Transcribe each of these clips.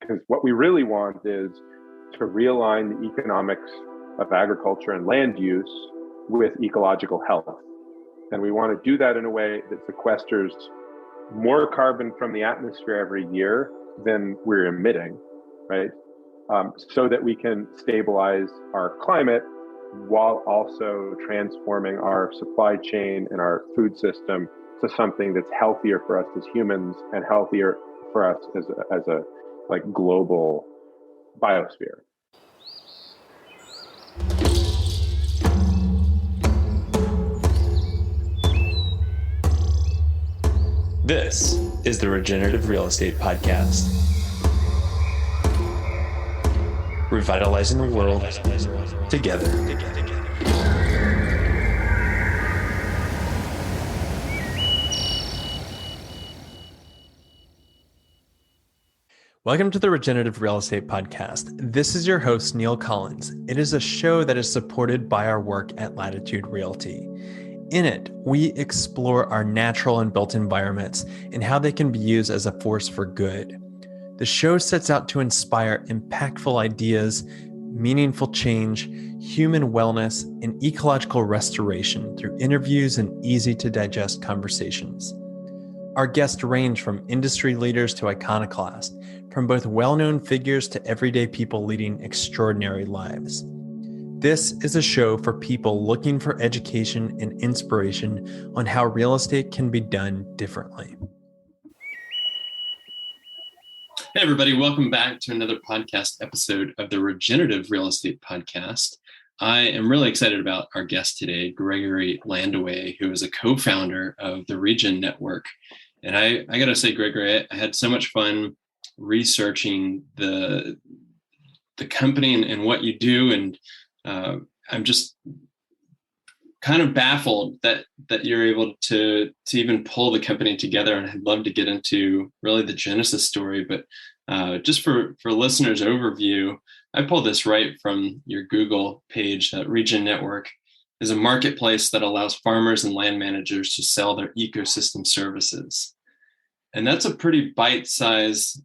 Because what we really want is to realign the economics of agriculture and land use with ecological health. And we want to do that in a way that sequesters more carbon from the atmosphere every year than we're emitting, right? So that we can stabilize our climate while also transforming our supply chain and our food system to something that's healthier for us as humans and healthier for us as a like global biosphere. This is the Regenerative Real Estate Podcast. Revitalizing the world together. Welcome to the Regenerative Real Estate Podcast. This is your host, Neil Collins. It is a show that is supported by our work at Latitude Realty. In it, we explore our natural and built environments and how they can be used as a force for good. The show sets out to inspire impactful ideas, meaningful change, human wellness, and ecological restoration through interviews and easy-to-digest conversations. Our guests range from industry leaders to iconoclasts, from both well-known figures to everyday people leading extraordinary lives. This is a show for people looking for education and inspiration on how real estate can be done differently. Hey, everybody. Welcome back to another podcast episode of the Regenerative Real Estate Podcast. I am really excited about our guest today, Gregory Landua, who is a co-founder of the Regen Network. And I got to say, Gregory, I had so much fun researching the company and what you do. And I'm just kind of baffled that you're able to even pull the company together. And I'd love to get into really the genesis story. But just for listeners' overview, I pulled this right from your Google page. That Regen Network is a marketplace that allows farmers and land managers to sell their ecosystem services. And that's a pretty bite-sized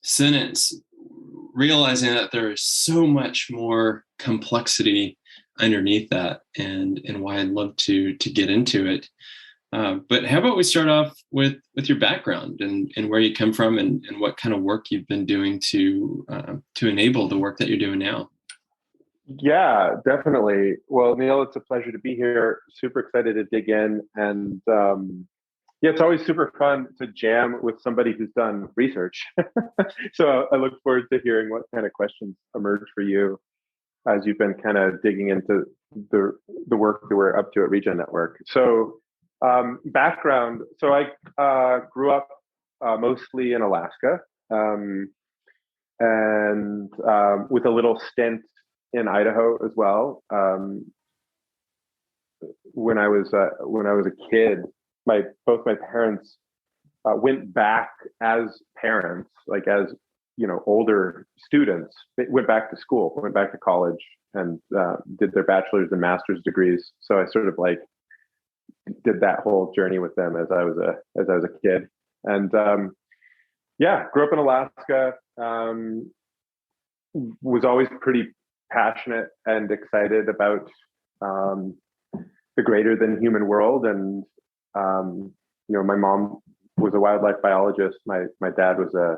sentence, realizing that there is so much more complexity underneath that, and why I'd love to get into it. But how about we start off with your background and where you come from and what kind of work you've been doing to enable the work that you're doing now. Yeah, definitely. Well, Neil, it's a pleasure to be here. Super excited to dig in. And yeah, it's always super fun to jam with somebody who's done research. So I look forward to hearing what kind of questions emerge for you as you've been kind of digging into the work that we're up to at Regen Network. So background. So I grew up mostly in Alaska, and with a little stint in Idaho as well. When I was a kid, both my parents went back as parents, like as older students. They went back to school, went back to college, and did their bachelor's and master's degrees. So I sort of like did that whole journey with them as I was a kid. And yeah, grew up in Alaska. Was always pretty passionate and excited about the greater than human world. And my mom was a wildlife biologist. My dad was a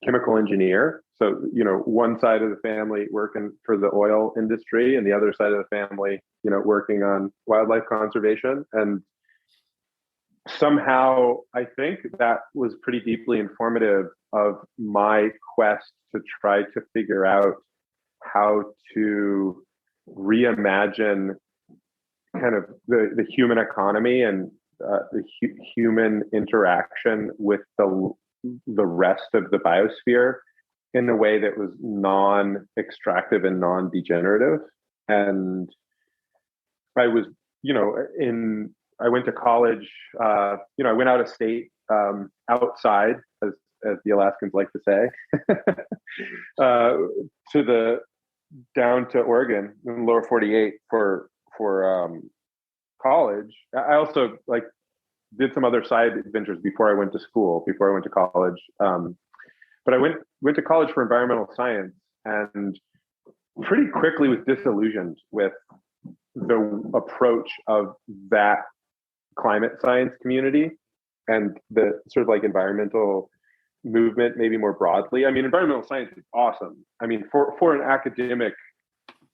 chemical engineer. So, one side of the family working for the oil industry and the other side of the family, working on wildlife conservation. And somehow I think that was pretty deeply informative of my quest to try to figure out how to reimagine kind of the human economy and the human interaction with the rest of the biosphere in a way that was non-extractive and non-degenerative. And I was, I went to college, I went out of state, outside, as the Alaskans like to say, down to Oregon in the lower 48 for college. I also did some other side adventures before I went to school, before I went to college. But I went to college for environmental science, and pretty quickly was disillusioned with the approach of that climate science community and the sort of like environmental movement, maybe more broadly. I mean, environmental science is awesome. I mean, for an academic,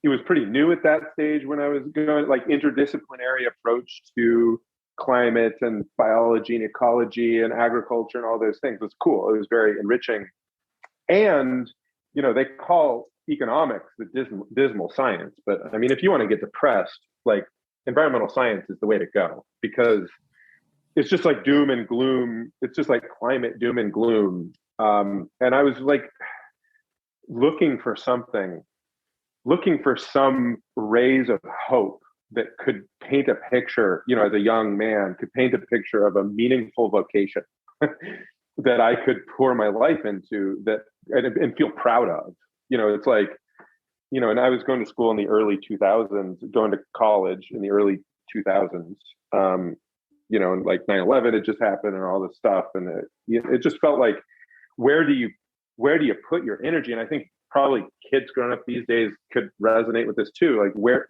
it was pretty new at that stage when I was going, like, interdisciplinary approach to climate and biology and ecology and agriculture and all those things. It was cool. It was very enriching. And, they call economics the dismal science. But I mean, if you want to get depressed, like, environmental science is the way to go, because it's just like doom and gloom. It's just like climate doom and gloom. And I was like looking for some rays of hope that could paint a picture, as a young man, could paint a picture of a meaningful vocation that I could pour my life into, and feel proud of. It's like, and I was going to school in the early 2000s, going to college in the early 2000s, and like 9/11 had just happened and all this stuff. And it just felt like, where do you put your energy? And I think probably kids growing up these days could resonate with this too. Like, where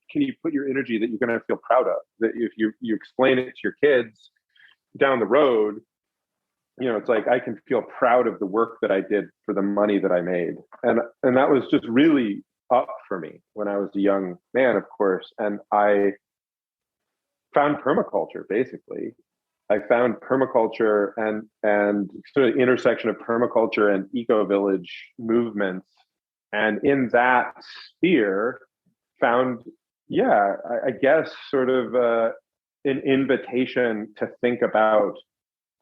can you put your energy that you're going to feel proud of? That if you explain it to your kids down the road, it's like, I can feel proud of the work that I did for the money that I made. And that was just really up for me when I was a young man, of course. And I found permaculture, basically. I found permaculture and sort of intersection of permaculture and eco-village movements. And in that sphere, found, I guess, sort of an invitation to think about,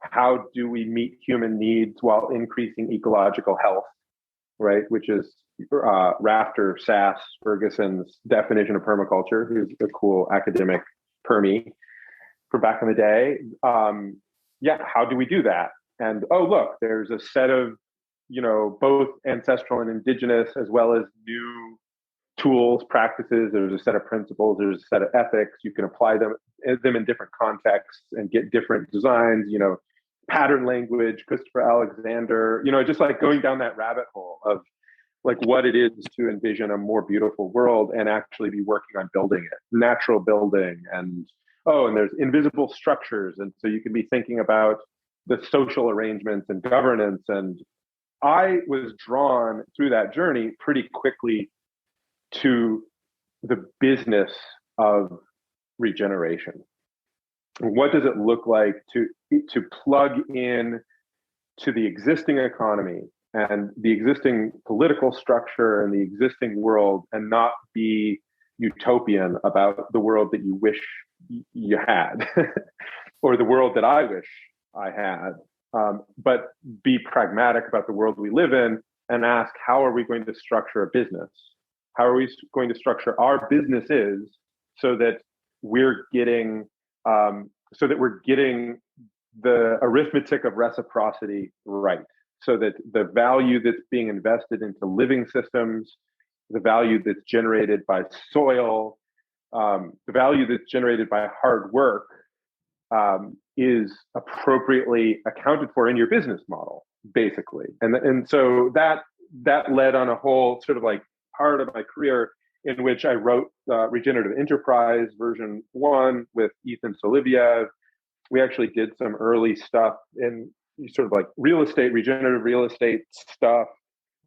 how do we meet human needs while increasing ecological health, right? Which is Rafter Sass Ferguson's definition of permaculture, who's a cool academic permie from back in the day. How do we do that? And look, there's a set of, both ancestral and indigenous, as well as new tools, practices. There's a set of principles. There's a set of ethics. You can apply them in different contexts and get different designs. Pattern language, Christopher Alexander. Just like going down that rabbit hole of like what it is to envision a more beautiful world and actually be working on building it, natural building, and there's invisible structures, and so you can be thinking about the social arrangements and governance. And I was drawn through that journey pretty quickly to the business of regeneration. What does it look like to plug in to the existing economy and the existing political structure and the existing world, and not be utopian about the world that you wish you had or the world that I wish I had, but be pragmatic about the world we live in and ask, how are we going to structure a business? How are we going to structure our businesses so that we're getting the arithmetic of reciprocity right, so that the value that's being invested into living systems, the value that's generated by soil, the value that's generated by hard work, is appropriately accounted for in your business model, basically. And so that led on a whole sort of like part of my career in which I wrote Regenerative Enterprise version 1 with Ethan Soliviev. We actually did some early stuff in sort of like regenerative real estate stuff,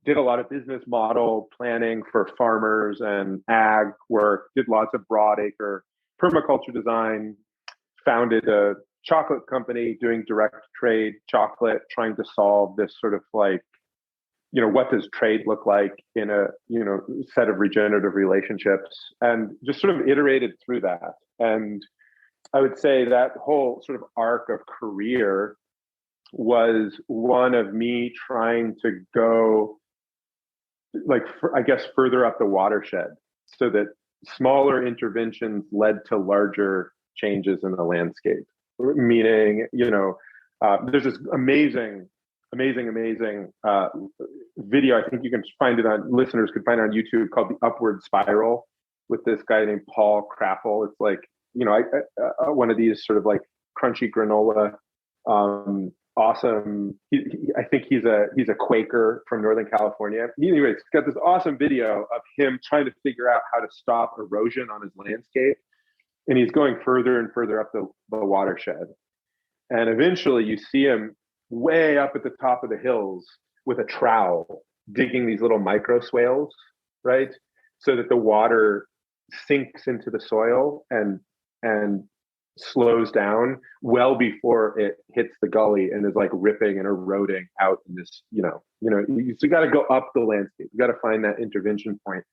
did a lot of business model planning for farmers and ag work, did lots of broadacre permaculture design, founded a chocolate company doing direct trade chocolate, trying to solve this sort of like, what does trade look like in a, set of regenerative relationships, and just sort of iterated through that. And I would say that whole sort of arc of career was one of me trying to go, like, I guess, further up the watershed, so that smaller interventions led to larger changes in the landscape. Meaning, there's this amazing video. I think you can find it on, listeners could find it on YouTube, called The Upward Spiral, with this guy named Paul Kraffel. It's like, one of these sort of like crunchy granola. Awesome. I think he's a Quaker from Northern California. Anyways, he's got this awesome video of him trying to figure out how to stop erosion on his landscape. And he's going further and further up the watershed. And eventually you see him way up at the top of the hills with a trowel, digging these little micro swales, right? So that the water sinks into the soil and slows down well before it hits the gully and is like ripping and eroding out in this, you got to go up the landscape. You got to find that intervention point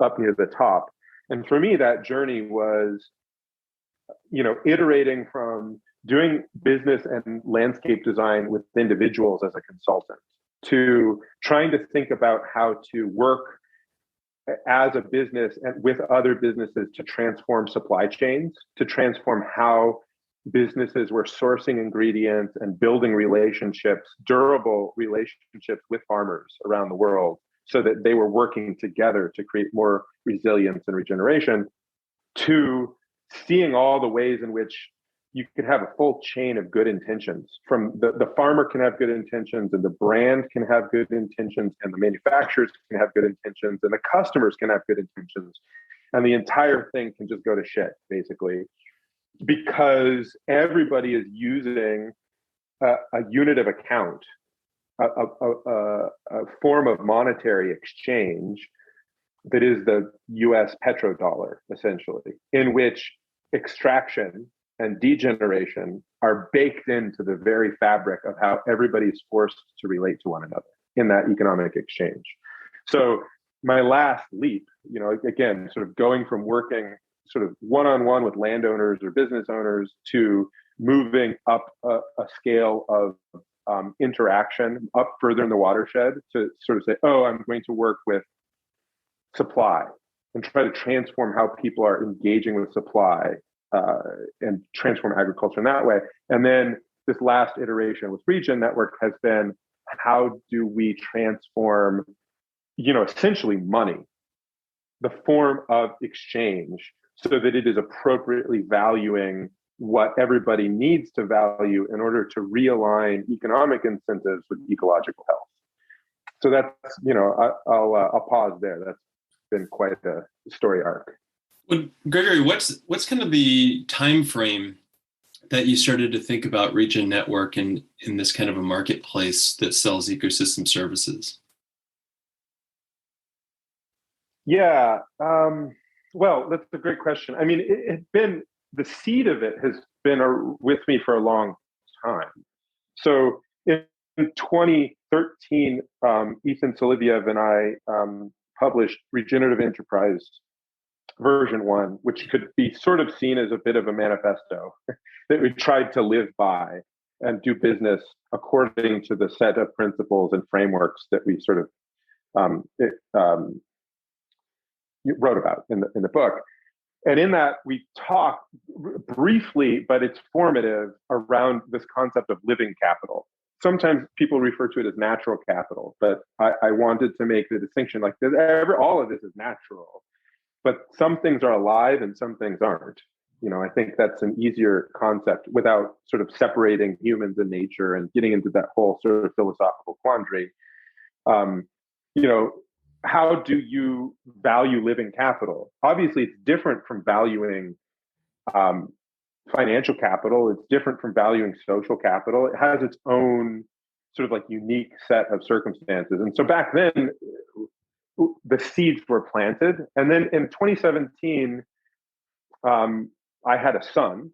up near the top. And for me, that journey was, iterating from doing business and landscape design with individuals as a consultant to trying to think about how to work as a business and with other businesses to transform supply chains, to transform how businesses were sourcing ingredients and building relationships, durable relationships with farmers around the world, so that they were working together to create more resilience and regeneration, to seeing all the ways in which you could have a full chain of good intentions. From the farmer can have good intentions, and the brand can have good intentions, and the manufacturers can have good intentions, and the customers can have good intentions. And the entire thing can just go to shit, basically, because everybody is using a unit of account, a form of monetary exchange that is the US petrodollar, essentially, in which extraction and degeneration are baked into the very fabric of how everybody's forced to relate to one another in that economic exchange. So my last leap, again, sort of going from working sort of one-on-one with landowners or business owners to moving up a scale of interaction up further in the watershed to sort of say, oh, I'm going to work with supply and try to transform how people are engaging with supply and transform agriculture in that way. And then this last iteration with Regen Network has been, how do we transform, essentially money, the form of exchange, so that it is appropriately valuing what everybody needs to value in order to realign economic incentives with ecological health. So that's, I'll pause there. That's been quite a story arc. Well, Gregory, what's kind of the time frame that you started to think about Regen Network in this kind of a marketplace that sells ecosystem services? Yeah, well, that's a great question. I mean, it's been, the seed of it has been with me for a long time. So in 2013, Ethan Soliviev and I published Regenerative Enterprise version 1, which could be sort of seen as a bit of a manifesto that we tried to live by and do business according to the set of principles and frameworks that we sort of wrote about in the book. And in that, we talk briefly, but it's formative, around this concept of living capital. Sometimes people refer to it as natural capital, but I wanted to make the distinction, like all of this is natural, but some things are alive and some things aren't. I think that's an easier concept without sort of separating humans and nature and getting into that whole sort of philosophical quandary. How do you value living capital? Obviously, it's different from valuing financial capital. It's different from valuing social capital. It has its own sort of like unique set of circumstances. And so back then, the seeds were planted. And then in 2017, I had a son,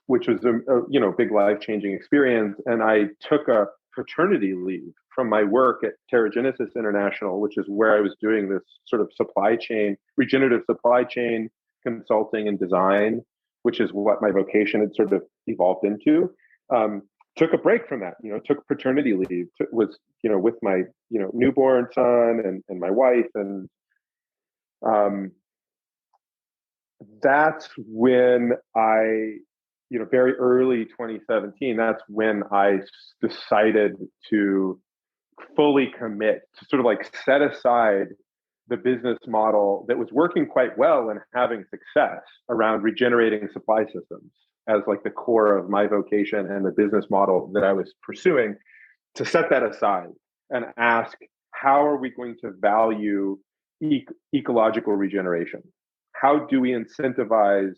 which was a big life-changing experience. And I took a paternity leave from my work at Terragenesis International, which is where I was doing this sort of regenerative supply chain consulting and design, which is what my vocation had sort of evolved into. Took a break from that, took paternity leave, was, with my, newborn son and my wife. And that's when very early 2017, that's when I decided to fully commit, to sort of like set aside the business model that was working quite well and having success around regenerating supply systems as like the core of my vocation and the business model that I was pursuing, to set that aside and ask, how are we going to value ecological regeneration? How do we incentivize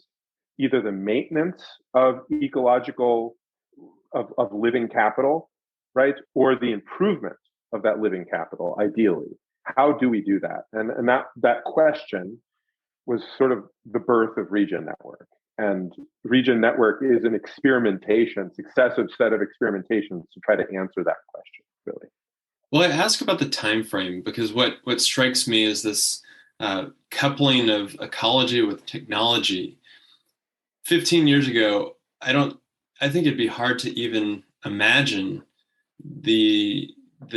either the maintenance of ecological, of living capital, right? Or the improvement of that living capital, ideally. How do we do that? And that question was sort of the birth of Regen Network. And Regen Network is an experimentation, successive set of experimentations to try to answer that question, really. Well, I ask about the time frame because what strikes me is this coupling of ecology with technology. 15 years ago, I think it'd be hard to even imagine the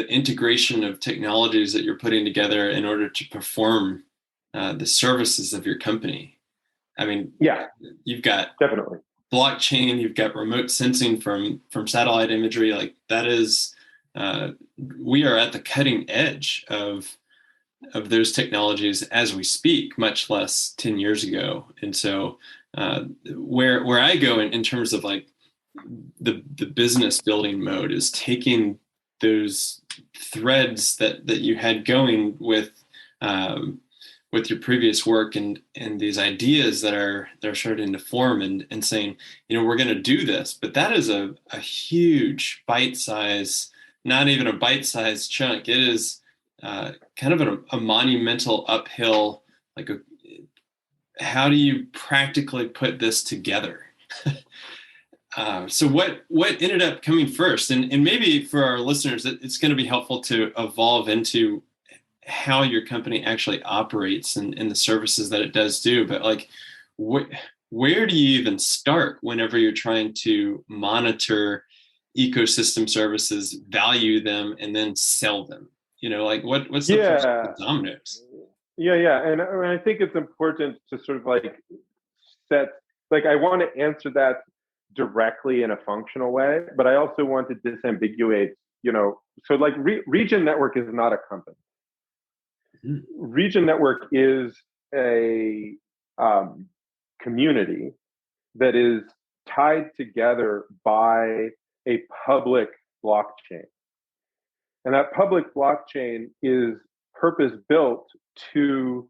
integration of technologies that you're putting together in order to perform the services of your company. I mean, yeah, you've got definitely blockchain, you've got remote sensing from satellite imagery. Like that is, we are at the cutting edge of those technologies as we speak, much less 10 years ago. And so where I go in terms of like the business building mode is taking those threads that you had going with your previous work and these ideas that are starting to form and saying, we're going to do this, but that is a huge bite size, not even a bite size chunk. It is kind of a monumental uphill, how do you practically put this together? So what ended up coming first? And maybe for our listeners, it's going to be helpful to evolve into how your company actually operates and the services that it does do. But like, where do you even start whenever you're trying to monitor ecosystem services, value them, and then sell them? What's the first dominoes? Yeah. And I think it's important to sort of like set, like, I want to answer that directly in a functional way, but I also want to disambiguate, so like Regen Network is not a company. Mm-hmm. Regen Network is a community that is tied together by a public blockchain. And that public blockchain is purpose-built to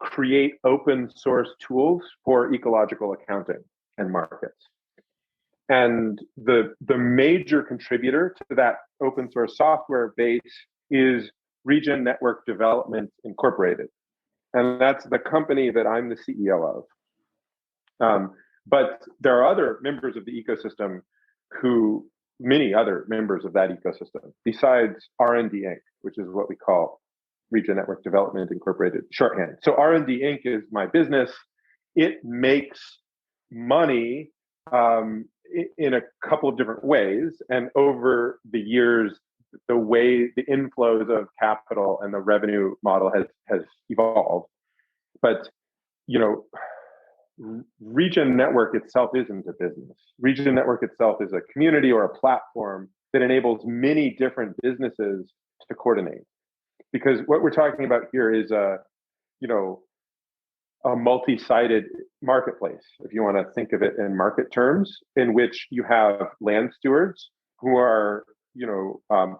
create open source tools for ecological accounting and markets. And the major contributor to that open source software base is Regen Network Development Incorporated. And that's the company that I'm the CEO of. But there are other members of the ecosystem many other members of that ecosystem, besides R&D Inc., which is what we call Regen Network Development Incorporated, shorthand. So R&D Inc. is my business. It makes money in a couple of different ways. And over the years, the way the inflows of capital and the revenue model has evolved. But, Regen Network itself isn't a business. Regen Network itself is a community or a platform that enables many different businesses to coordinate. Because what we're talking about here is a multi-sided marketplace, if you want to think of it in market terms, in which you have land stewards who are,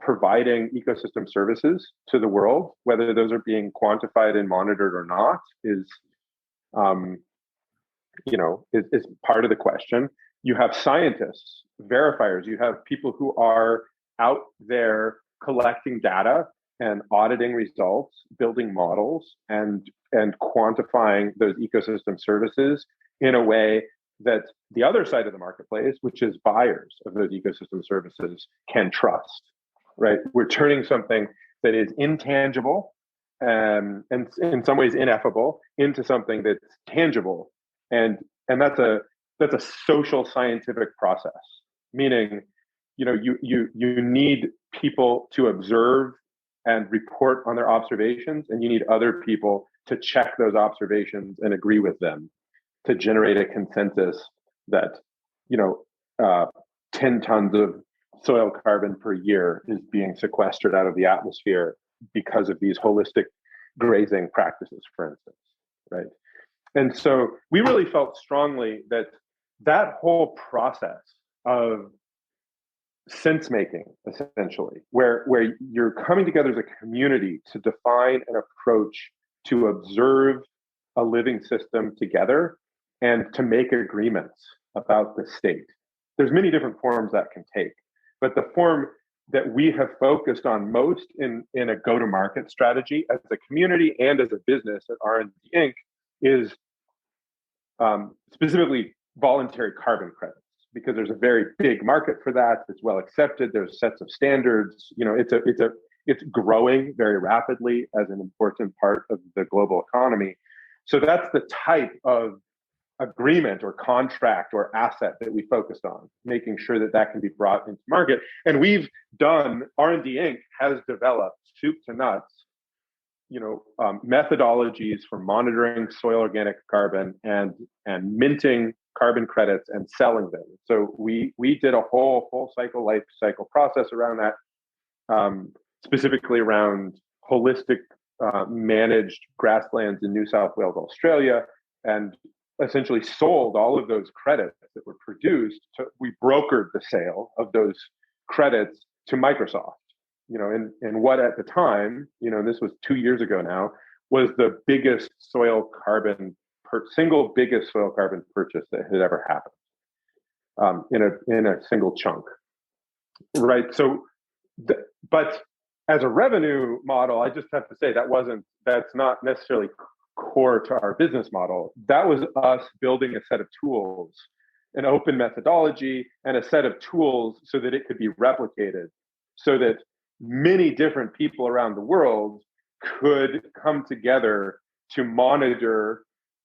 providing ecosystem services to the world. Whether those are being quantified and monitored or not is part of the question. You have scientists, verifiers, you have people who are out there collecting data and auditing results, building models, and quantifying those ecosystem services in a way that the other side of the marketplace, which is buyers of those ecosystem services, can trust, right? We're turning something that is intangible and in some ways ineffable into something that's tangible. And that's a social scientific process, meaning, you need people to observe and report on their observations, and you need other people to check those observations and agree with them to generate a consensus that 10 tons of soil carbon per year is being sequestered out of the atmosphere because of these holistic grazing practices, for instance, right? And so we really felt strongly that that whole process of sense making, essentially, where you're coming together as a community to define an approach to observe a living system together and to make agreements about the state. There's many different forms that can take, but the form that we have focused on most in a go-to-market strategy as a community and as a business at R&D Inc. is specifically voluntary carbon credits, because there's a very big market for that. It's well accepted. There's sets of standards. It's growing very rapidly as an important part of the global economy. So that's the type of agreement or contract or asset that we focused on, making sure that that can be brought into market. And we've done, R&D Inc. has developed soup to nuts, methodologies for monitoring soil organic carbon and minting carbon credits and selling them. So we did a whole full cycle life cycle process around that, specifically around holistic managed grasslands in New South Wales, Australia, and essentially sold all of those credits that were produced. We brokered the sale of those credits to Microsoft. And what at the time, this was 2 years ago now, was the biggest single biggest soil carbon purchase that had ever happened in a single chunk, right? So, but as a revenue model, I just have to say that's not necessarily core to our business model. That was us building a set of tools, an open methodology, and a set of tools so that it could be replicated, so that many different people around the world could come together to monitor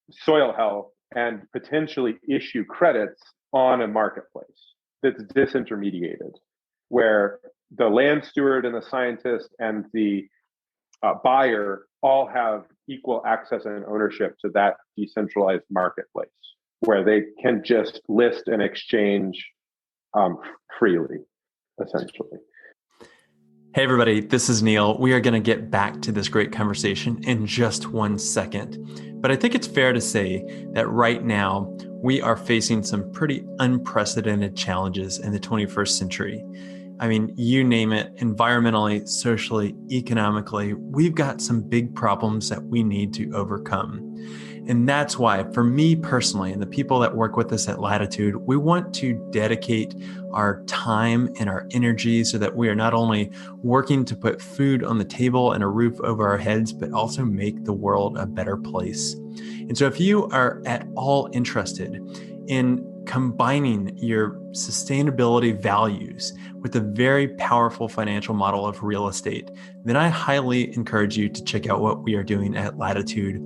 soil health and potentially issue credits on a marketplace that's disintermediated, where the land steward and the scientist and the buyer all have equal access and ownership to that decentralized marketplace, where they can just list and exchange freely, essentially. Hey everybody, this is Neil. We are going to get back to this great conversation in just 1 second. But I think it's fair to say that right now we are facing some pretty unprecedented challenges in the 21st century. I mean, you name it, environmentally, socially, economically, we've got some big problems that we need to overcome. And that's why, for me personally, and the people that work with us at Latitude, we want to dedicate our time and our energy so that we are not only working to put food on the table and a roof over our heads, but also make the world a better place. And so if you are at all interested in combining your sustainability values with a very powerful financial model of real estate, then I highly encourage you to check out what we are doing at Latitude.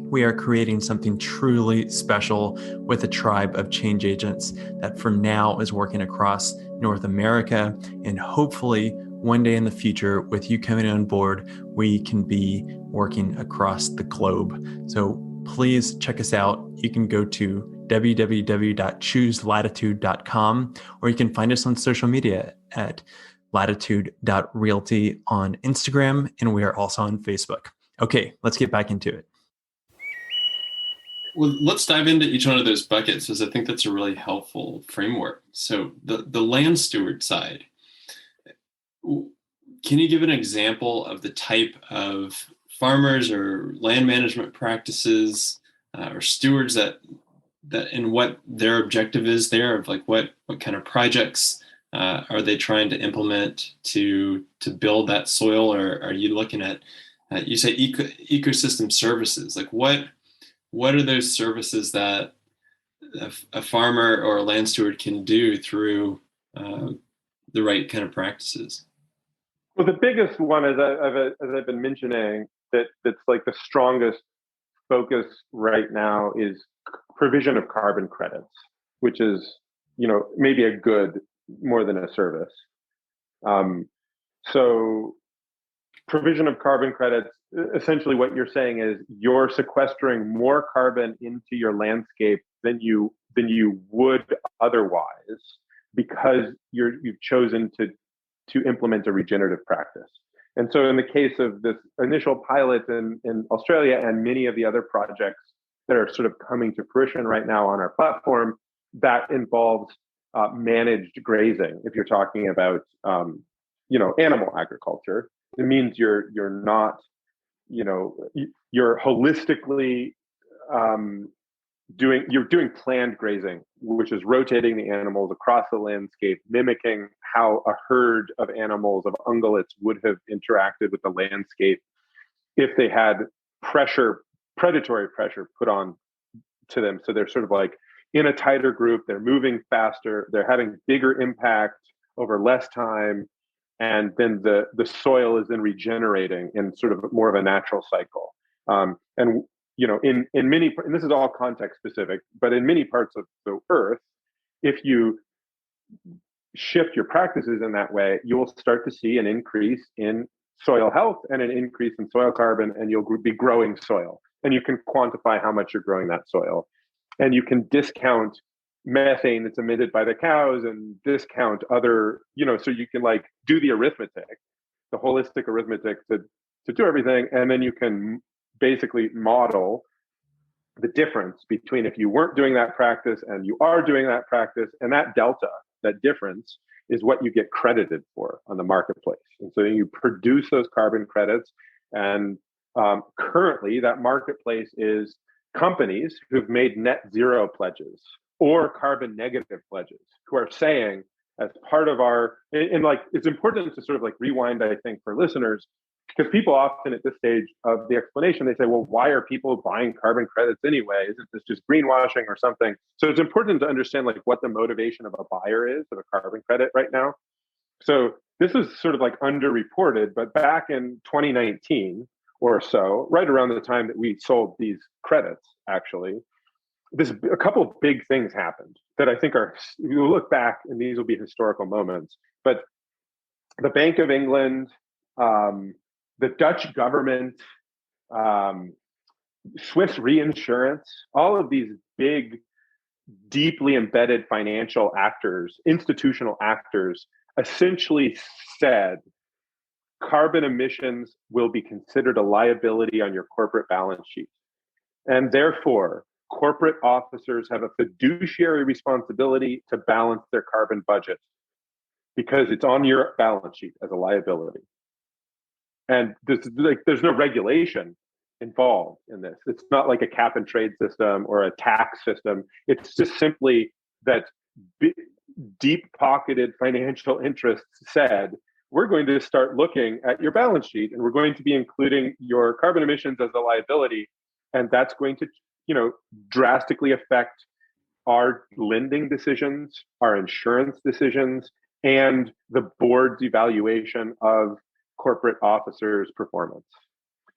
We are creating something truly special with a tribe of change agents that for now is working across North America, and hopefully one day in the future, with you coming on board, we can be working across the globe. So please check us out. You can go to www.chooselatitude.com, or you can find us on social media at latitude.realty on Instagram, and we are also on Facebook. Okay, let's get back into it. Well, let's dive into each one of those buckets, because I think that's a really helpful framework. So the land steward side, can you give an example of the type of farmers or land management practices or stewards that and what their objective is there, of like what kind of projects are they trying to implement to build that soil? Or are you looking at, you say ecosystem services, like what are those services that a farmer or a land steward can do through the right kind of practices? Well, the biggest one, as I've been mentioning, that's like the strongest focus right now is provision of carbon credits, which is, maybe a good more than a service. So provision of carbon credits, essentially what you're saying is you're sequestering more carbon into your landscape than you would otherwise, because you've chosen to implement a regenerative practice. And so in the case of this initial pilot in Australia and many of the other projects that are sort of coming to fruition right now on our platform, that involves managed grazing. If you're talking about animal agriculture, it means you're not, you're holistically doing planned grazing, which is rotating the animals across the landscape, mimicking how a herd of animals, of ungulates, would have interacted with the landscape if they had predatory pressure put on to them. So they're sort of like in a tighter group, they're moving faster, they're having bigger impact over less time, and then the soil is then regenerating in sort of more of a natural cycle. And in many, and this is all context specific, but in many parts of the earth, if you shift your practices in that way, you will start to see an increase in soil health and an increase in soil carbon, and you'll be growing soil. And you can quantify how much you're growing that soil. And you can discount methane that's emitted by the cows and discount other, so you can like do the arithmetic, the holistic arithmetic to do everything. And then you can basically model the difference between if you weren't doing that practice and you are doing that practice, and that delta, that difference, is what you get credited for on the marketplace. And so you produce those carbon credits, and currently that marketplace is companies who've made net zero pledges or carbon negative pledges, who are saying, as part of our, and like, it's important to sort of like rewind, I think, for listeners, because people often at this stage of the explanation, they say, well, why are people buying carbon credits anyway? Isn't this just greenwashing or something? So it's important to understand like what the motivation of a buyer is of a carbon credit right now. So this is sort of like underreported, but back in 2019 or so, right around the time that we sold these credits, actually, a couple of big things happened that I think you look back and these will be historical moments, but the Bank of England, the Dutch government, Swiss reinsurance, all of these big, deeply embedded financial actors, institutional actors, essentially said carbon emissions will be considered a liability on your corporate balance sheet. And therefore, corporate officers have a fiduciary responsibility to balance their carbon budget because it's on your balance sheet as a liability. And there's no regulation involved in this. It's not like a cap and trade system or a tax system. It's just simply that deep-pocketed financial interests said, we're going to start looking at your balance sheet and we're going to be including your carbon emissions as a liability. And that's going to, drastically affect our lending decisions, our insurance decisions, and the board's evaluation of corporate officers' performance.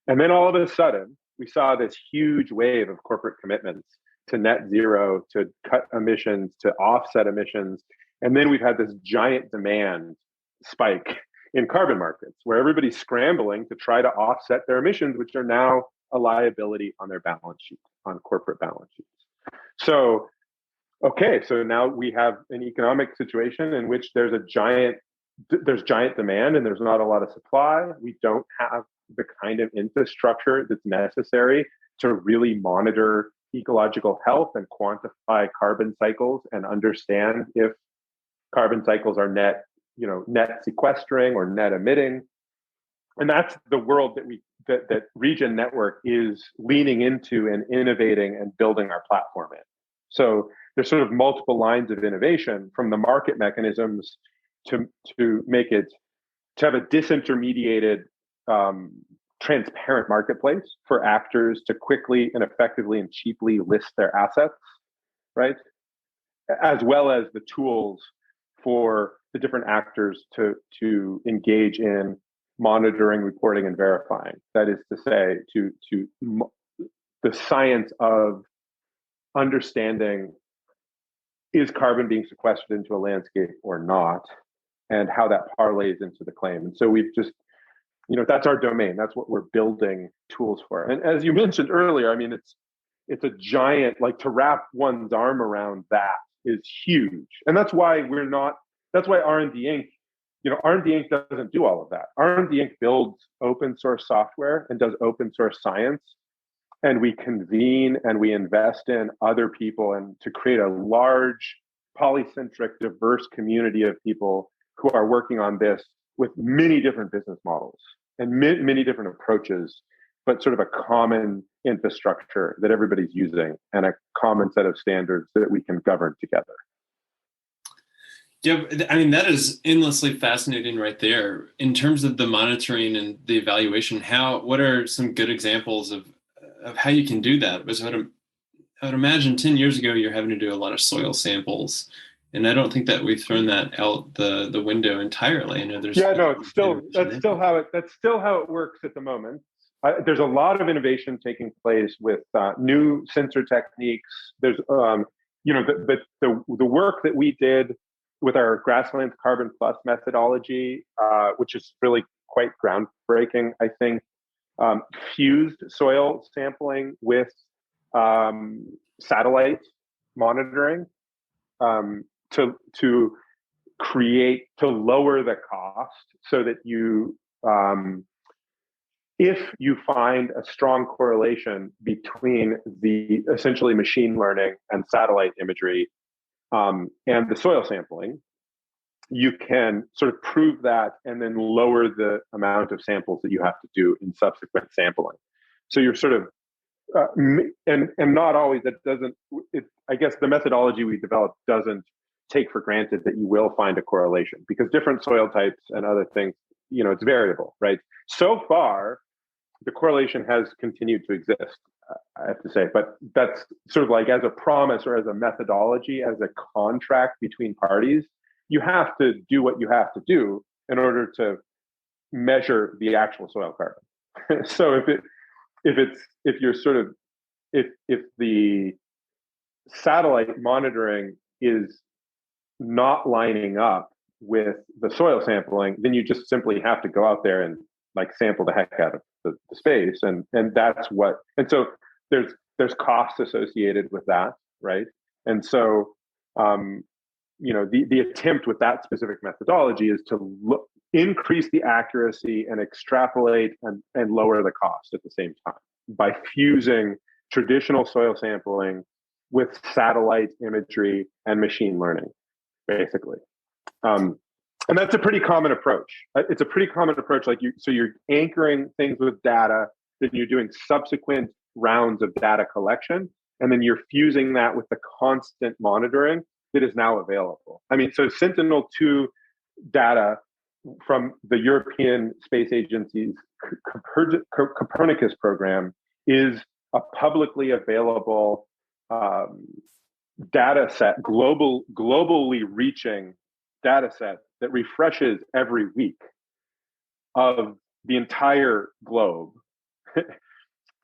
And then all of a sudden, we saw this huge wave of corporate commitments to net zero, to cut emissions, to offset emissions. And then we've had this giant demand spike in carbon markets where everybody's scrambling to try to offset their emissions, which are now a liability on their balance sheet, on corporate balance sheets. So now we have an economic situation in which there's giant demand and there's not a lot of supply. We don't have the kind of infrastructure that's necessary to really monitor ecological health and quantify carbon cycles and understand if carbon cycles are net sequestering or net emitting. And that's the world that Regen Network is leaning into and innovating and building our platform in. So there's sort of multiple lines of innovation, from the market mechanisms to have a disintermediated, transparent marketplace for actors to quickly and effectively and cheaply list their assets, right? As well as the tools for the different actors to engage in monitoring, reporting, and verifying. That is to say, the science of understanding, is carbon being sequestered into a landscape or not, and how that parlays into the claim. And so we've just, that's our domain. That's what we're building tools for. And as you mentioned earlier, I mean, it's a giant, like, to wrap one's arm around that is huge. And that's why R&D Inc., R&D Inc. doesn't do all of that. R&D Inc. builds open source software and does open source science and we convene and we invest in other people and to create a large, polycentric, diverse community of people who are working on this with many different business models and many different approaches, but sort of a common infrastructure that everybody's using and a common set of standards that we can govern together. Yeah, I mean, that is endlessly fascinating right there. In terms of the monitoring and the evaluation, what are some good examples of how you can do that? Because I would imagine 10 years ago, you're having to do a lot of soil samples. And I don't think that we've thrown that out the window entirely. I know there's that's still how it works at the moment. There's a lot of innovation taking place with new sensor techniques. There's the work that we did with our Grasslands Carbon Plus methodology, which is really quite groundbreaking, I think. Fused soil sampling with satellite monitoring to lower the cost so that you if you find a strong correlation between the essentially machine learning and satellite imagery and the soil sampling, you can sort of prove that and then lower the amount of samples that you have to do in subsequent sampling. So you're sort of, and not always, I guess the methodology we developed doesn't take for granted that you will find a correlation because different soil types and other things, it's variable, right? So far, the correlation has continued to exist, I have to say, but that's sort of like as a promise or as a methodology, as a contract between parties, you have to do what you have to do in order to measure the actual soil carbon. So if the satellite monitoring is not lining up with the soil sampling, then you just simply have to go out there and like sample the heck out of the space, and so there's costs associated with that, right? And so the attempt with that specific methodology is to increase the accuracy and extrapolate and lower the cost at the same time by fusing traditional soil sampling with satellite imagery and machine learning, basically. And that's a pretty common approach. It's a pretty common approach. So you're anchoring things with data, then you're doing subsequent rounds of data collection, and then you're fusing that with the constant monitoring that is now available. I mean, so Sentinel-2 data from the European Space Agency's Copernicus program is a publicly available data set, globally reaching data set that refreshes every week of the entire globe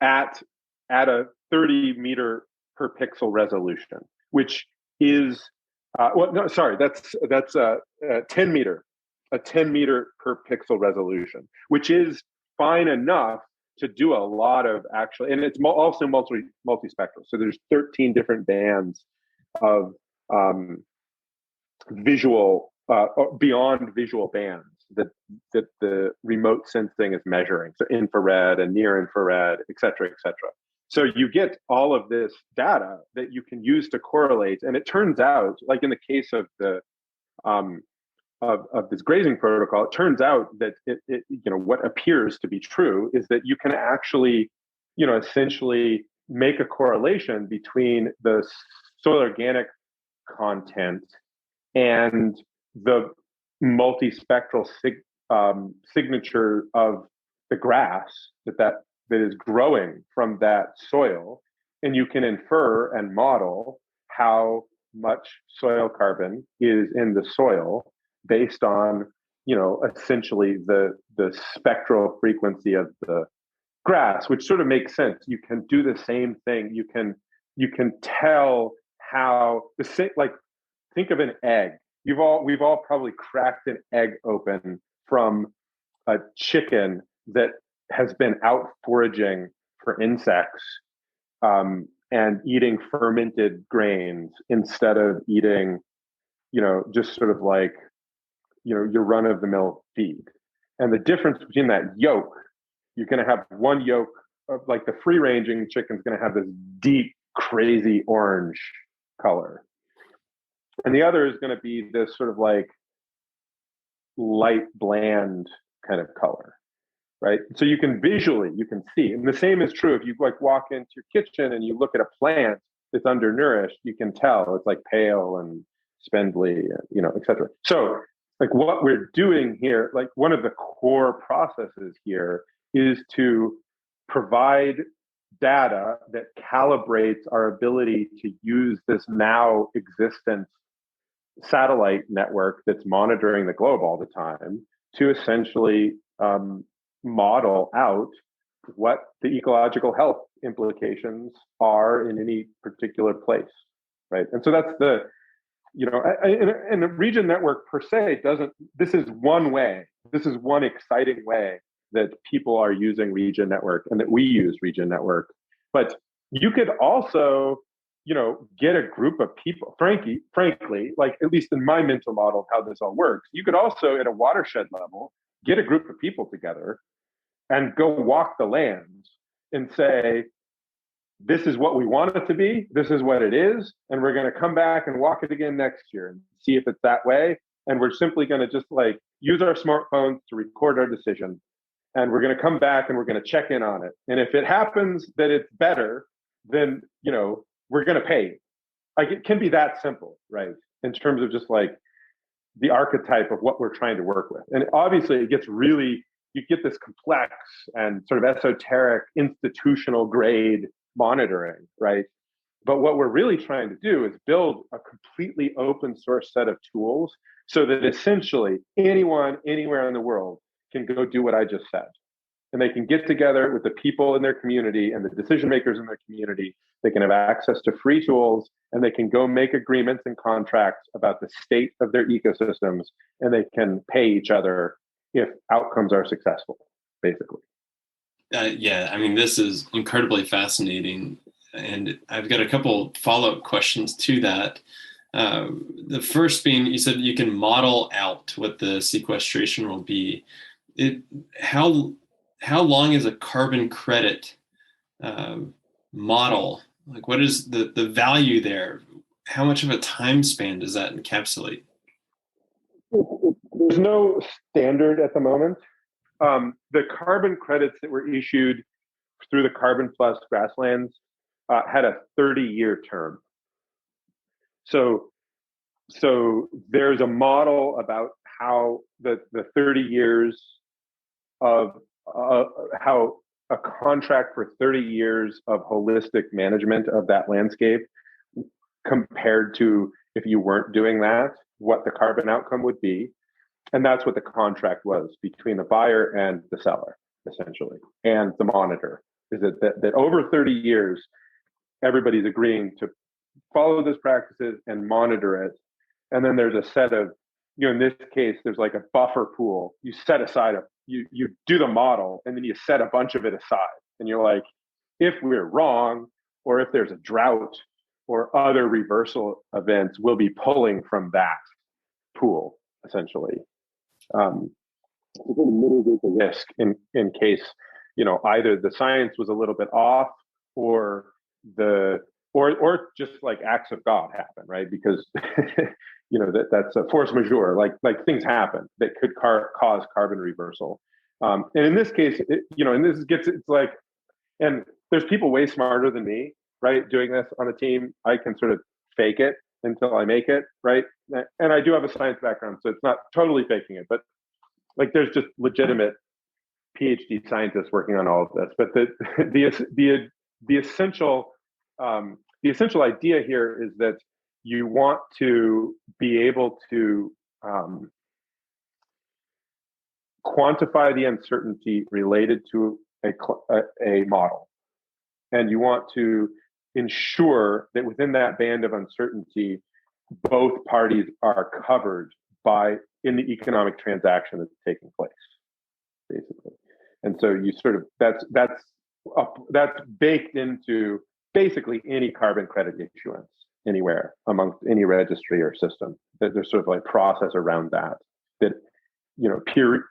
at a 30 meter per pixel resolution, which is that's a 10 meter per pixel resolution, which is fine enough to do a lot of actually, and it's also multispectral. So there's 13 different bands of visual, beyond visual bands that the remote sensing is measuring. So infrared and near infrared, et cetera, et cetera. So you get all of this data that you can use to correlate. And it turns out, like in the case of the of this grazing protocol, it turns out that what appears to be true is that you can actually, essentially make a correlation between the soil organic content and the multispectral signature of the grass that is growing from that soil, and you can infer and model how much soil carbon is in the soil based on, essentially the spectral frequency of the grass, which sort of makes sense. You can do the same thing. You can tell how think of an egg. We've all probably cracked an egg open from a chicken that has been out foraging for insects and eating fermented grains instead of eating, just sort of like, your run-of-the-mill feed. And the difference between that yolk, you're going to have one yolk like the free ranging chicken is going to have this deep, crazy orange color. And the other is going to be this sort of like light, bland kind of color, right? So you can see. And the same is true if you like walk into your kitchen and you look at a plant that's undernourished, you can tell it's like pale and spindly, et cetera. So like what we're doing here, like one of the core processes here is to provide data that calibrates our ability to use this now existent satellite network that's monitoring the globe all the time to essentially model out what the ecological health implications are in any particular place, right? And so that's the, and the Regen Network per se doesn't, this is one exciting way that people are using Regen Network and that we use Regen Network. But you could also, get a group of people, frankly, like at least in my mental model of how this all works, you could also at a watershed level, get a group of people together and go walk the lands and say, this is what we want it to be, this is what it is, and we're going to come back and walk it again next year and see if it's that way. And we're simply going to just like use our smartphones to record our decision. And we're going to come back and we're going to check in on it. And if it happens that it's better, then, we're going to pay. Like it can be that simple, right? In terms of just like the archetype of what we're trying to work with. And obviously it gets really, you get this complex and sort of esoteric institutional grade monitoring, right? But what we're really trying to do is build a completely open source set of tools so that essentially anyone, anywhere in the world can go do what I just said. And they can get together with the people in their community and the decision makers in their community. They can have access to free tools and they can go make agreements and contracts about the state of their ecosystems, and they can pay each other if outcomes are successful, basically. Yeah, I mean, this is incredibly fascinating. And I've got a couple follow-up questions to that. The first being, you said you can model out what the sequestration will be. How long is a carbon credit model? Like, what is the value there? How much of a time span does that encapsulate? There's no standard at the moment. The carbon credits that were issued through the Carbon Plus grasslands had a 30-year term. So there's a model about how the 30 years of how a contract for 30 years of holistic management of that landscape compared to if you weren't doing that, what the carbon outcome would be. And that's what the contract was between the buyer and the seller, essentially, and the monitor, is that over 30 years, everybody's agreeing to follow those practices and monitor it. And then there's a set of, in this case, there's like a buffer pool. You set aside, you do the model, and then you set a bunch of it aside. And you're like, if we're wrong, or if there's a drought or other reversal events, we'll be pulling from that pool, essentially. To mitigate the risk in case, either the science was a little bit off or or just like acts of God happen, right? Because that's a force majeure, like things happen that could cause carbon reversal. And in this case, it's like, and there's people way smarter than me, right, doing this on a team. I can sort of fake it until I make it, right? And I do have a science background, so it's not totally faking it, but like there's just legitimate PhD scientists working on all of this. But the essential idea here is that you want to be able to quantify the uncertainty related to a model, and you want to ensure that within that band of uncertainty, both parties are covered in the economic transaction that's taking place, basically. And so you sort of that's baked into basically any carbon credit issuance anywhere amongst any registry or system. That there's sort of like process around that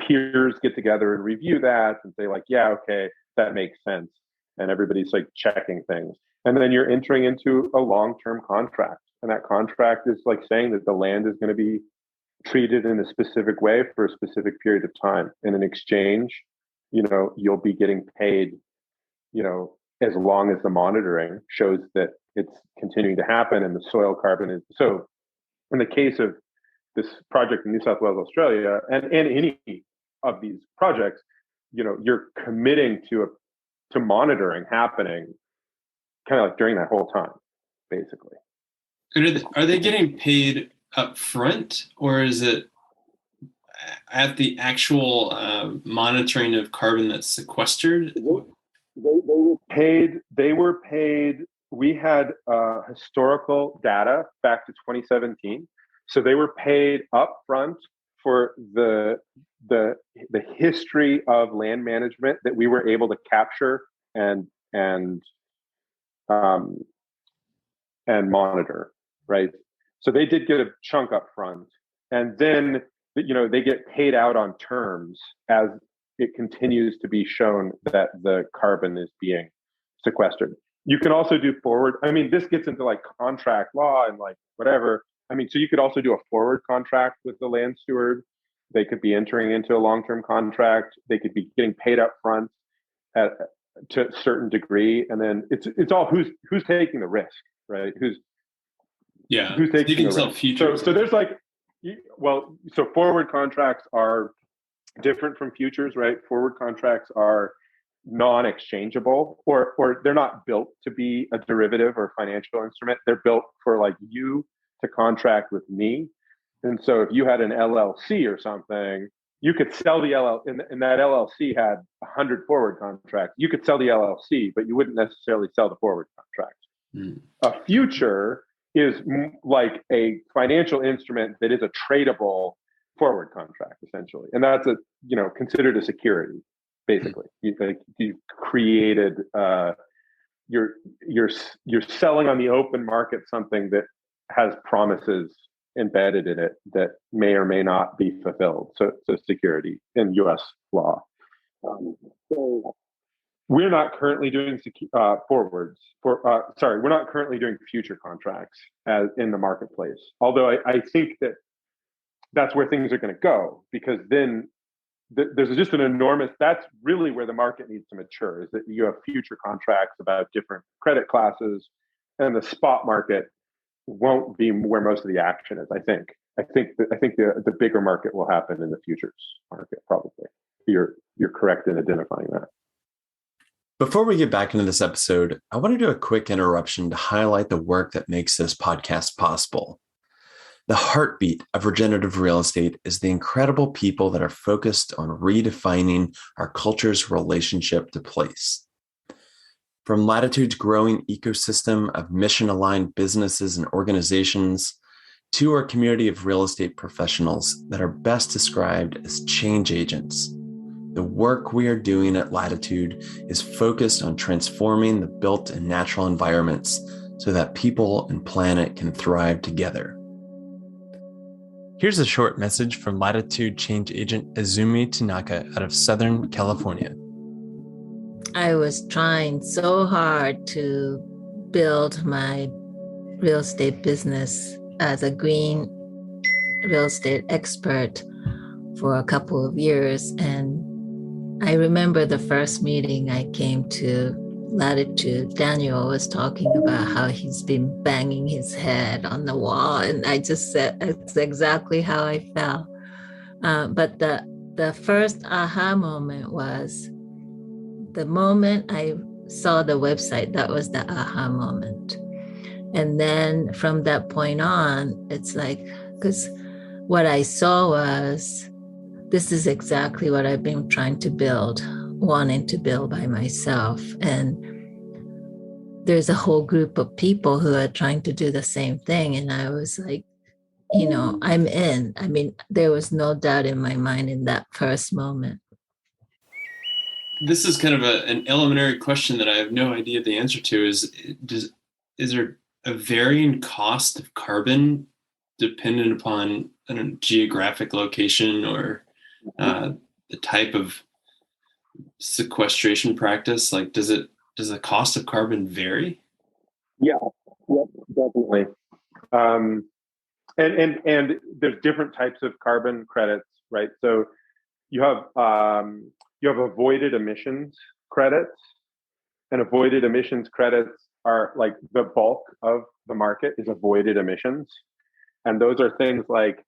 peers get together and review that and say like, yeah, okay, that makes sense. and everybody's like checking things. And then you're entering into a long-term contract. And that contract is like saying that the land is going to be treated in a specific way for a specific period of time. And in exchange, you'll be getting paid, as long as the monitoring shows that it's continuing to happen and the soil carbon is. So in the case of this project in New South Wales, Australia, and any of these projects, you're committing to monitoring happening kind of like during that whole time, basically. Are they getting paid up front, or is it at the actual monitoring of carbon that's sequestered? They were paid. We had historical data back to 2017, so they were paid up front for the history of land management that we were able to capture and monitor, right? So they did get a chunk up front, and then they get paid out on terms as it continues to be shown that the carbon is being sequestered. You can also do forward. I mean, this gets into like contract law and like whatever. I mean, so you could also do a forward contract with the land steward. They could be entering into a long-term contract. They could be getting paid up front to a certain degree, and then it's all who's taking the risk, right? Who's taking the risk? So there's like, so forward contracts are different from futures, right? Forward contracts are non-exchangeable, or they're not built to be a derivative or financial instrument. They're built for like you to contract with me. And so if you had an LLC or something, you could sell the LLC, and that LLC had 100 forward contracts. You could sell the LLC, but you wouldn't necessarily sell the forward contract. A future is like a financial instrument that is a tradable forward contract, essentially, and that's considered a security. Basically, you've created you're selling on the open market something that has promises embedded in it that may or may not be fulfilled. So security in U.S. law. So we're not currently doing forwards. We're not currently doing future contracts as in the marketplace. Although I think that's where things are going to go, because then there's just an enormous. That's really where the market needs to mature. Is that you have future contracts about different credit classes, and the spot market won't be where most of the action is. I think the bigger market will happen in the futures market, probably. You're correct in identifying that. Before we get back into this episode, I want to do a quick interruption to highlight the work that makes this podcast possible. The heartbeat of regenerative real estate is the incredible people that are focused on redefining our culture's relationship to place. From Latitude's growing ecosystem of mission-aligned businesses and organizations to our community of real estate professionals that are best described as change agents, the work we are doing at Latitude is focused on transforming the built and natural environments so that people and planet can thrive together. Here's a short message from Latitude change agent Azumi Tanaka out of Southern California. I was trying so hard to build my real estate business as a green real estate expert for a couple of years. And I remember the first meeting I came to Latitude, Daniel was talking about how he's been banging his head on the wall. And I just said, it's exactly how I felt. But the first aha moment was the moment I saw the website. That was the aha moment. And then from that point on, it's like, because what I saw was, this is exactly what I've been trying to build, wanting to build by myself. And there's a whole group of people who are trying to do the same thing. And I was like, I'm in. I mean, there was no doubt in my mind in that first moment. This is kind of an elementary question that I have no idea the answer to. Is there a varying cost of carbon dependent upon geographic location or the type of sequestration practice? Like, does it does the cost of carbon vary? Yeah, yep, definitely. And there's different types of carbon credits, right? So you have avoided emissions credits, and avoided emissions credits are like the bulk of the market is avoided emissions, and those are things like,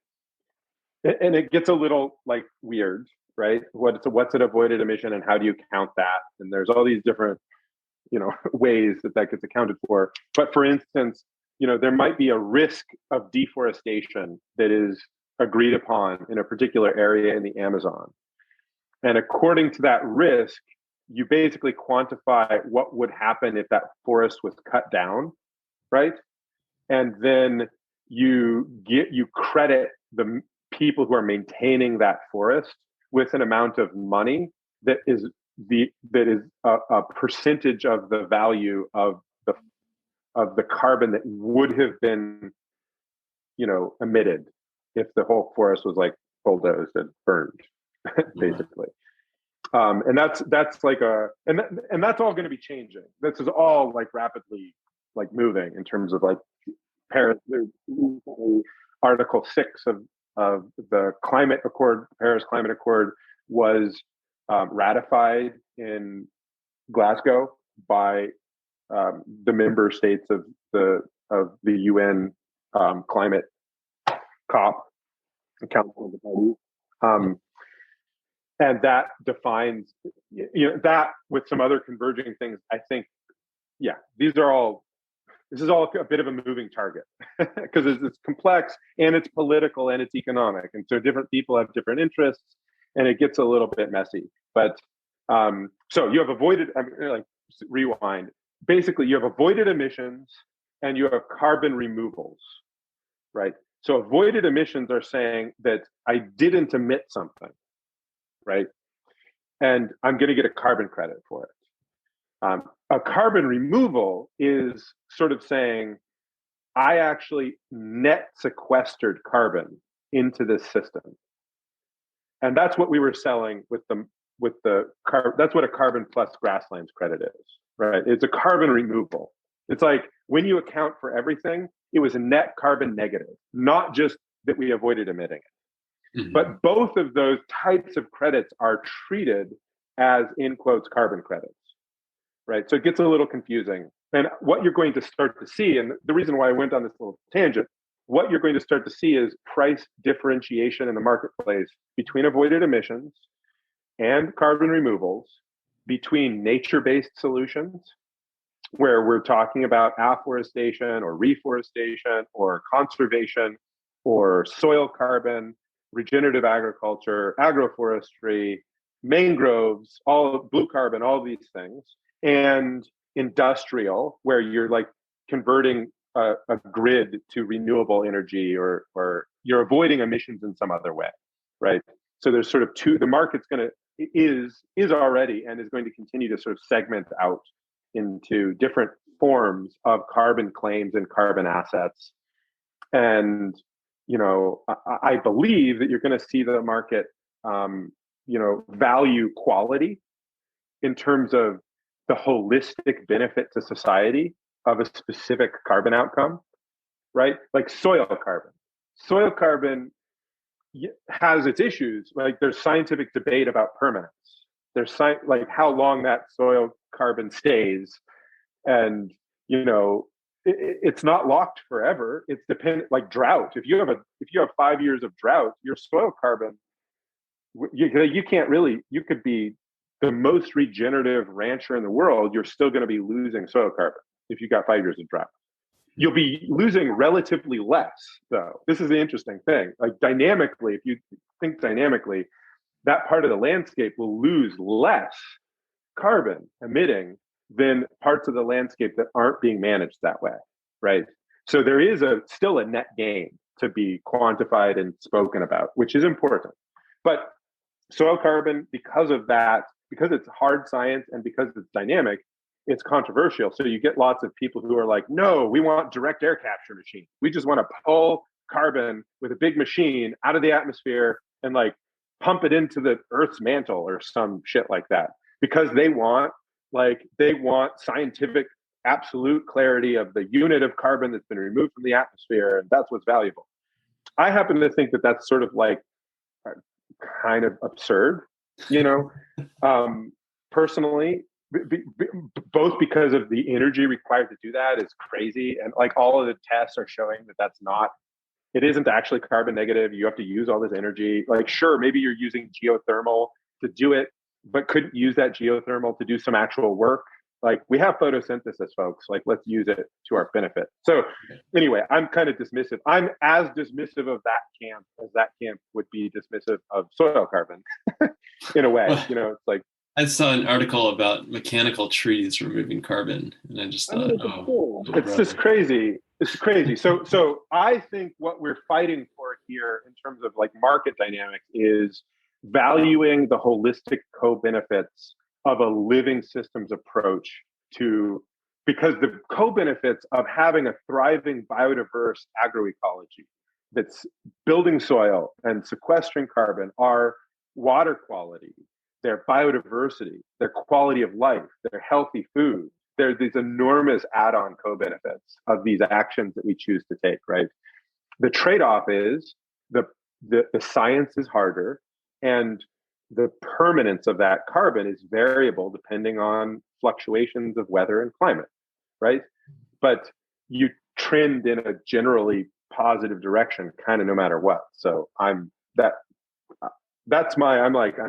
and it gets a little like weird, right? What's an avoided emission, and how do you count that? And there's all these different ways that gets accounted for. But for instance, there might be a risk of deforestation that is agreed upon in a particular area in the Amazon. And according to that risk, you basically quantify what would happen if that forest was cut down, right? And then you credit the people who are maintaining that forest with an amount of money that is a percentage of the value of the carbon that would have been emitted if the whole forest was like bulldozed and burned, basically. And that's like and that's all going to be changing. This is all like rapidly like moving in terms of like Paris. Article 6 of the climate accord, Paris Climate Accord, was ratified in Glasgow by the member states of the UN climate COP, the Council of the Parties. And that defines, that with some other converging things. I think, this is all a bit of a moving target because it's complex and it's political and it's economic. And so different people have different interests and it gets a little bit messy. But so you have avoided, rewind. Basically, you have avoided emissions and you have carbon removals, right? So avoided emissions are saying that I didn't emit something, right? And I'm going to get a carbon credit for it. A carbon removal is sort of saying, I actually net sequestered carbon into this system. And that's what we were selling with that's what a carbon plus grasslands credit is, right? It's a carbon removal. It's like when you account for everything, it was a net carbon negative, not just that we avoided emitting it. Mm-hmm. But both of those types of credits are treated as, in quotes, carbon credits, right? So it gets a little confusing. And what you're going to start to see, and the reason why I went on this little tangent, what you're going to start to see is price differentiation in the marketplace between avoided emissions and carbon removals, between nature-based solutions, where we're talking about afforestation or reforestation or conservation or soil carbon, regenerative agriculture, agroforestry, mangroves, all blue carbon, all these things, and industrial, where you're like converting a grid to renewable energy, or you're avoiding emissions in some other way, right? So there's sort of the market's is already and is going to continue to sort of segment out into different forms of carbon claims and carbon assets. And, I believe that you're going to see the market, value quality in terms of the holistic benefit to society of a specific carbon outcome, right? Like soil carbon. Soil carbon has its issues. Like there's scientific debate about permanence. There's like how long that soil carbon stays, and it's not locked forever. It's dependent, like drought. If you have 5 years of drought, your soil carbon, you can't really. You could be the most regenerative rancher in the world. You're still going to be losing soil carbon if you got 5 years of drought. You'll be losing relatively less, though. This is the interesting thing. Like dynamically, if you think dynamically, that part of the landscape will lose less carbon emitting than parts of the landscape that aren't being managed that way, right? So there is still a net gain to be quantified and spoken about, which is important. But soil carbon, because of that, because it's hard science and because it's dynamic, it's controversial. So you get lots of people who are like, no, we want direct air capture machines. We just want to pull carbon with a big machine out of the atmosphere and like pump it into the Earth's mantle or some shit like that, because they want Like they want scientific absolute clarity of the unit of carbon that's been removed from the atmosphere, and that's what's valuable. I happen to think that that's sort of like kind of absurd, you know, personally, both because of the energy required to do that is crazy. And like all of the tests are showing that it isn't actually carbon negative. You have to use all this energy. Like, sure, maybe you're using geothermal to do it, but couldn't use that geothermal to do some actual work. Like we have photosynthesis, folks. Like let's use it to our benefit. So anyway, I'm kind of dismissive. I'm as dismissive of that camp as that camp would be dismissive of soil carbon in a way. You know, it's like, I saw an article about mechanical trees removing carbon, and I just thought, it's just crazy. It's crazy. So I think what we're fighting for here in terms of like market dynamics is valuing the holistic co-benefits of a living systems approach because the co-benefits of having a thriving biodiverse agroecology that's building soil and sequestering carbon are water quality, their biodiversity, their quality of life, their healthy food. There are these enormous add-on co-benefits of these actions that we choose to take, right? The trade-off is the science is harder, and the permanence of that carbon is variable depending on fluctuations of weather and climate, right? But you trend in a generally positive direction kind of no matter what. So I'm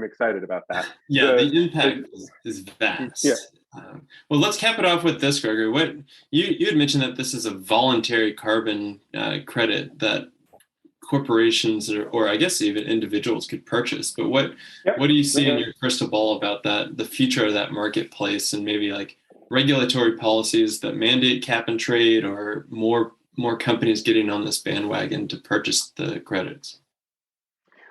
excited about that. Yeah, the impact is vast. Yeah. Well, let's cap it off with this, Gregory. What you had mentioned that this is a voluntary carbon credit that corporations or I guess even individuals could purchase. But what do you see in your crystal ball about that, the future of that marketplace, and maybe like regulatory policies that mandate cap and trade, or more companies getting on this bandwagon to purchase the credits?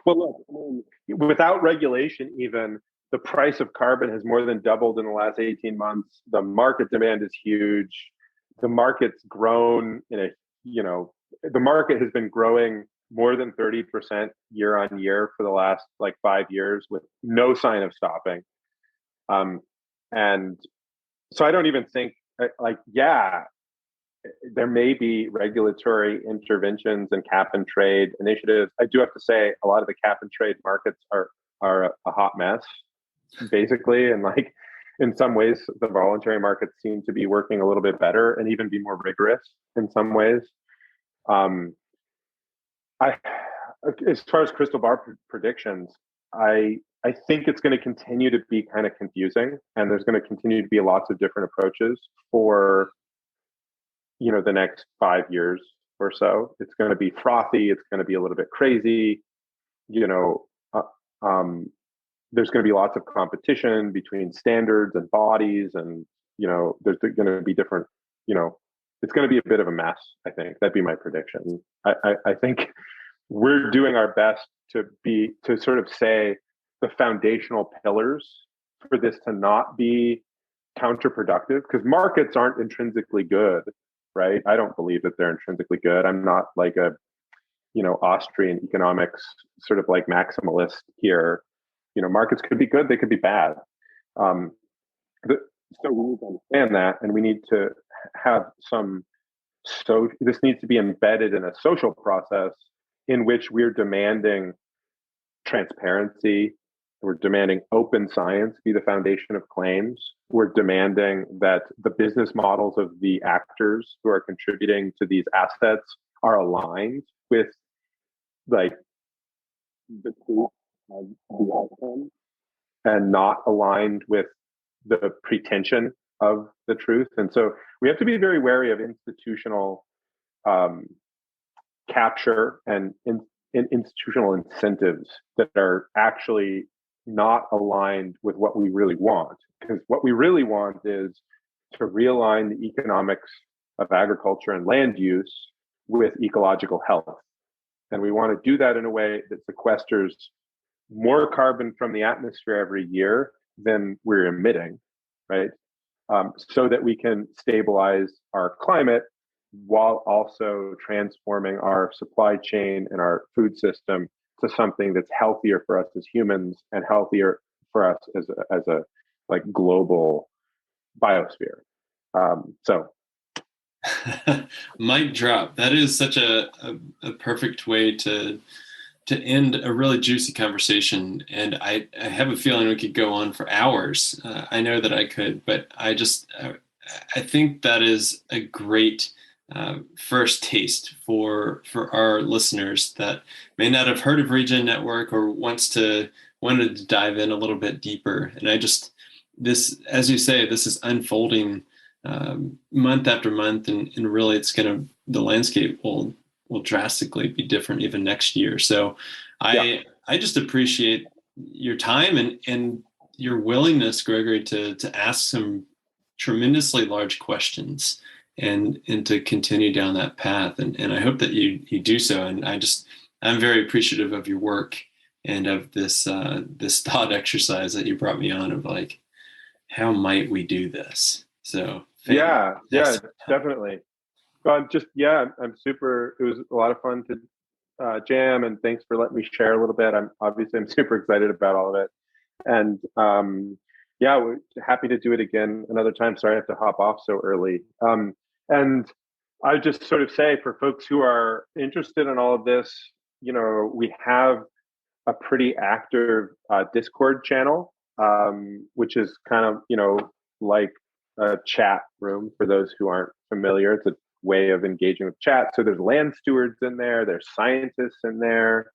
Well, look, I mean, without regulation, even the price of carbon has more than doubled in the last 18 months. The market demand is huge. The market's grown the market has been growing more than 30% year on year for the last like 5 years with no sign of stopping. And so I don't even think there may be regulatory interventions and cap and trade initiatives. I do have to say a lot of the cap and trade markets are a hot mess, basically. And like in some ways, the voluntary markets seem to be working a little bit better and even be more rigorous in some ways. As far as crystal ball predictions, I think it's going to continue to be kind of confusing, and there's going to continue to be lots of different approaches for the next 5 years or so. It's going to be frothy. It's going to be a little bit crazy. There's going to be lots of competition between standards and bodies, and there's going to be different. It's going to be a bit of a mess. I think that'd be my prediction. I think we're doing our best to sort of say the foundational pillars for this to not be counterproductive, because markets aren't intrinsically good, right? I don't believe that they're intrinsically good. I'm not like a Austrian economics sort of like maximalist here. Markets could be good, they could be bad. So we need to understand that, and we need to have this needs to be embedded in a social process in which we're demanding transparency. We're demanding open science be the foundation of claims. We're demanding that the business models of the actors who are contributing to these assets are aligned with like the truth of the outcome and not aligned with the pretension of the truth. And so we have to be very wary of institutional capture and institutional incentives that are actually not aligned with what we really want. Because what we really want is to realign the economics of agriculture and land use with ecological health. And we want to do that in a way that sequesters more carbon from the atmosphere every year than we're emitting, right? So that we can stabilize our climate while also transforming our supply chain and our food system to something that's healthier for us as humans and healthier for us as a like global biosphere. So mic drop. That is such a perfect way to end a really juicy conversation. And I have a feeling we could go on for hours. I know that I could, but I think that is a great first taste for our listeners that may not have heard of Regen Network or wanted to dive in a little bit deeper. And this, as you say, this is unfolding month after month, and really the landscape will drastically be different even next year. So I just appreciate your time and your willingness, Gregory, to ask some tremendously large questions and to continue down that path. And I hope that you do so. And I'm very appreciative of your work and of this thought exercise that you brought me on of like, how might we do this? So definitely. Well, I'm super. It was a lot of fun to jam, and thanks for letting me share a little bit. I'm super excited about all of it, and we're happy to do it again another time. Sorry, I have to hop off so early. And I just sort of say for folks who are interested in all of this, we have a pretty active Discord channel, which is kind of like a chat room for those who aren't familiar. It's a way of engaging with chat. So there's land stewards in there, there's scientists in there,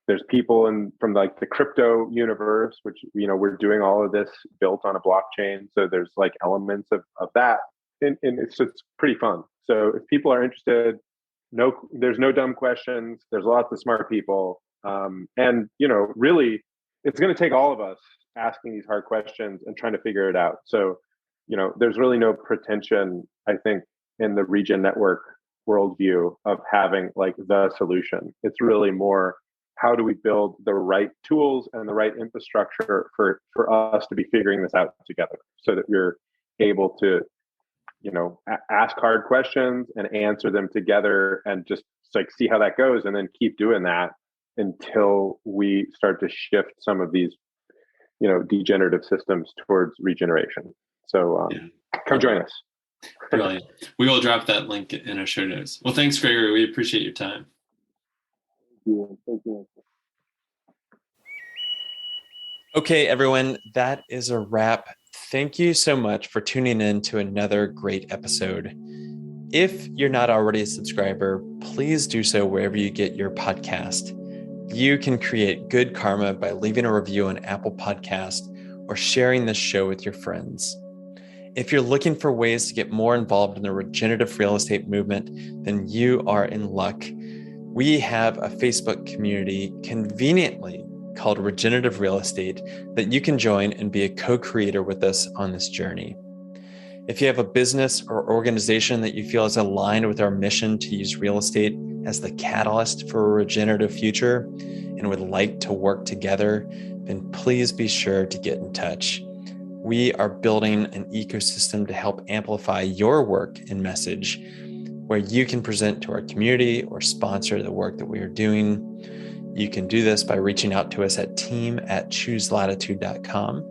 there's people from like the crypto universe, which we're doing all of this built on a blockchain. So there's like elements of that, and it's pretty fun. So if people are interested, there's no dumb questions. There's lots of smart people, and really, it's going to take all of us asking these hard questions and trying to figure it out. So there's really no pretension, I think, in the Regen Network worldview of having like the solution. It's really more, how do we build the right tools and the right infrastructure for us to be figuring this out together, so that we're able to, ask hard questions and answer them together, and just like see how that goes, and then keep doing that until we start to shift some of these, degenerative systems towards regeneration. So come join us. Brilliant. We will drop that link in our show notes. Well, thanks, Gregory. We appreciate your time. Thank you. Okay, everyone, that is a wrap. Thank you so much for tuning in to another great episode. If you're not already a subscriber, please do so wherever you get your podcast. You can create good karma by leaving a review on Apple Podcast or sharing this show with your friends. If you're looking for ways to get more involved in the regenerative real estate movement, then you are in luck. We have a Facebook community conveniently called Regenerative Real Estate that you can join and be a co-creator with us on this journey. If you have a business or organization that you feel is aligned with our mission to use real estate as the catalyst for a regenerative future and would like to work together, then please be sure to get in touch. We are building an ecosystem to help amplify your work and message, where you can present to our community or sponsor the work that we are doing. You can do this by reaching out to us at team@chooselatitude.com.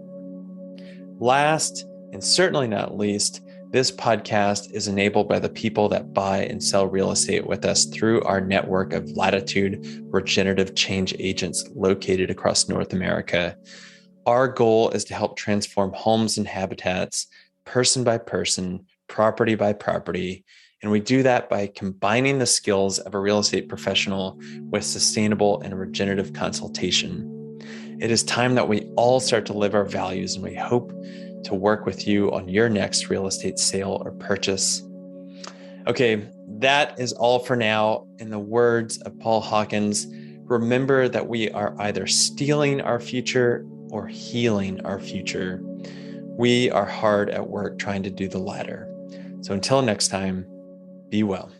Last, and certainly not least, this podcast is enabled by the people that buy and sell real estate with us through our network of Latitude regenerative change agents located across North America. Our goal is to help transform homes and habitats, person by person, property by property. And we do that by combining the skills of a real estate professional with sustainable and regenerative consultation. It is time that we all start to live our values, and we hope to work with you on your next real estate sale or purchase. Okay, that is all for now. In the words of Paul Hawkins, remember that we are either stealing our future or healing our future. We are hard at work trying to do the latter. So until next time, be well.